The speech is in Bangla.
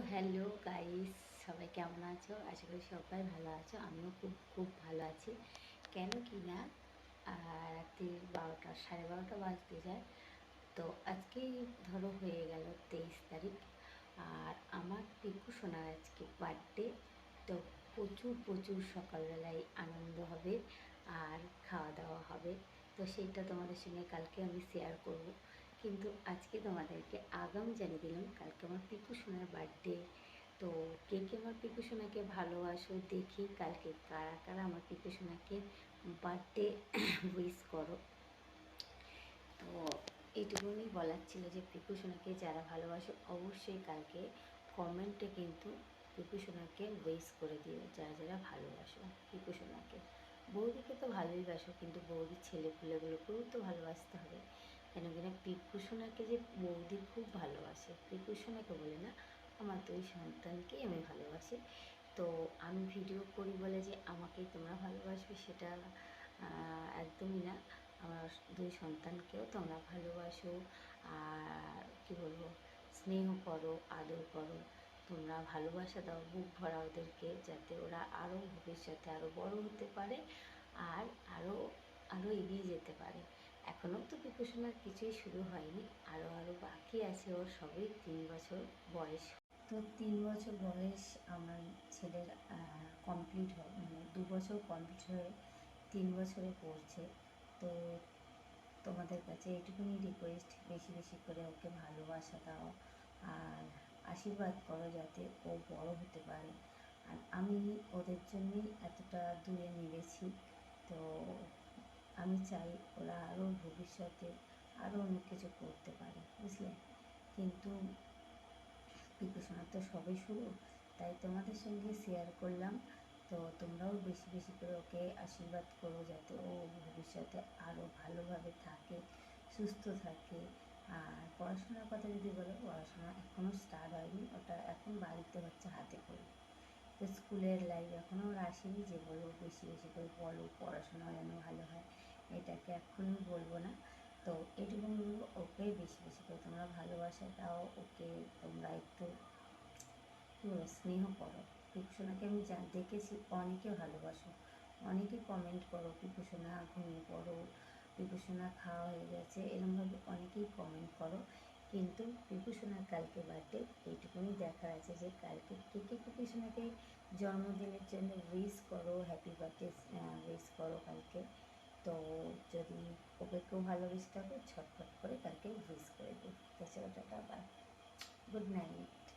হ্যালো গাইস, সবাই কেমন আছো? আশা করি সবাই ভালো আছো। আমিও খুব খুব ভালো আছি। কেন কি না রাত্রি 12টা 12:30 বাজতে যায়। তো আজকেই ধরো হয়ে গেল 23 তারিখ। আর আমার পিকু সোনার আজকে বার্থডে। তো প্রচুর প্রচুর সকালবেলায় আনন্দ হবে আর খাওয়া দাওয়া হবে। তো সেইটা তোমাদের সঙ্গে কালকে আমি শেয়ার করব। কিন্তু আজকে তোমাদেরকে আগাম জানিয়ে দিলাম কালকে আমার পিকু সোনার বার্থডে। তো কে কে আমার পিকু সোনাকে ভালোবাসো দেখি কালকে কারা কারা আমার পিকু সোনাকে বার্থডে উইশ করো। তো এইটুকুনি বলার ছিল যে পিকু সোনাকে যারা ভালোবাসো অবশ্যই কালকে কমেন্টে কিন্তু পিকু সোনাকে উইশ করে দিও, যারা যারা ভালোবাসো পিকু সোনাকে। বৌদিকে তো ভালোই বাসো, কিন্তু বৌদির ছেলেপুলেগুলোকেও তো ভালোবাসতে হবে। কেন কিনা পিকু সোনাকে যে বৌদি খুব ভালোবাসে, পিকু সোনাকে বলে না, আমার দুই সন্তানকেই আমি ভালোবাসি। তো আমি ভিডিও করি বলে যে আমাকেই তোমরা ভালোবাসবে সেটা একদমই না। আমার দুই সন্তানকেও তোমরা ভালোবাসো আর কী বলবো, স্নেহ করো, আদর করো, তোমরা ভালোবাসা দাও বুক ভরা ওদেরকে, যাতে ওরা আরও ভবিষ্যতে আরও বড় হতে পারে আর আরও আরও এগিয়ে যেতে পারে। এখনও তো পিকুসোনার কিছুই শুরু হয়নি, আরও আরও বাকি আছে। ওর সবই 3 বছর বয়স। তো 3 বছর বয়স আমার ছেলের কমপ্লিট হয়, মানে 2 বছর কমপ্লিট হয়ে 3 বছরে পড়ছে। তো তোমাদের কাছে এইটুকুনি রিকোয়েস্ট, বেশি বেশি করে ওকে ভালোবাসা দাও আর আশীর্বাদ করো যাতে ও বড় হতে পারে। আর আমি ওদের জন্যই এতটা দূরে নিয়েছি। তো আমি চাই ওরা আরও ভবিষ্যতে আরও অনেক কিছু করতে পারে, বুঝলে। কিন্তু পিকু সোনার তো সবে শুরু, তাই তোমাদের সঙ্গে শেয়ার করলাম। তো তোমরাও বেশি বেশি করে ওকে আশীর্বাদ করো যাতে ও ভবিষ্যতে আরও ভালোভাবে থাকে, সুস্থ থাকে। আর পড়াশোনার কথা যদি বলো, পড়াশোনা এখনও স্টার্ট হয়নি, ওটা এখন বাড়িতে হচ্ছে হাতে করে। তো স্কুলের লাইফ এখনও ওর আসেনি যে বলো বেশি বেশি করে বলো পড়াশোনা যেন ভালো হয়, এটাকে এখনই বলবো না। তো এটুকু বলবো, ওকে বেশি বেশি করে তোমরা ভালোবাসা দাও, ওকে তোমরা একটু কী বলো স্নেহ করো। পিকুসোনাকে আমি দেখেছি অনেকে ভালোবাসো, অনেকে কমেন্ট করো পিকুসোনা ঘুমিয়ে পড়ো, পিকুসোনা খাওয়া হয়ে গেছে, এরকমভাবে অনেকেই কমেন্ট করো। কিন্তু পিকুসোনার কালকে বার্থডে, এইটুকুনি দেখার আছে যে কালকে কে কে পিকুসোনাকে জন্মদিনের জন্য উইশ করো, হ্যাপি বার্থডে উইশ করো কালকে। তো যদি ওকে কেউ ভালোবেসে থাকো ঝটপট করে কালকে উইশ করে দিও। তো সেটা বাই, গুড নাইট।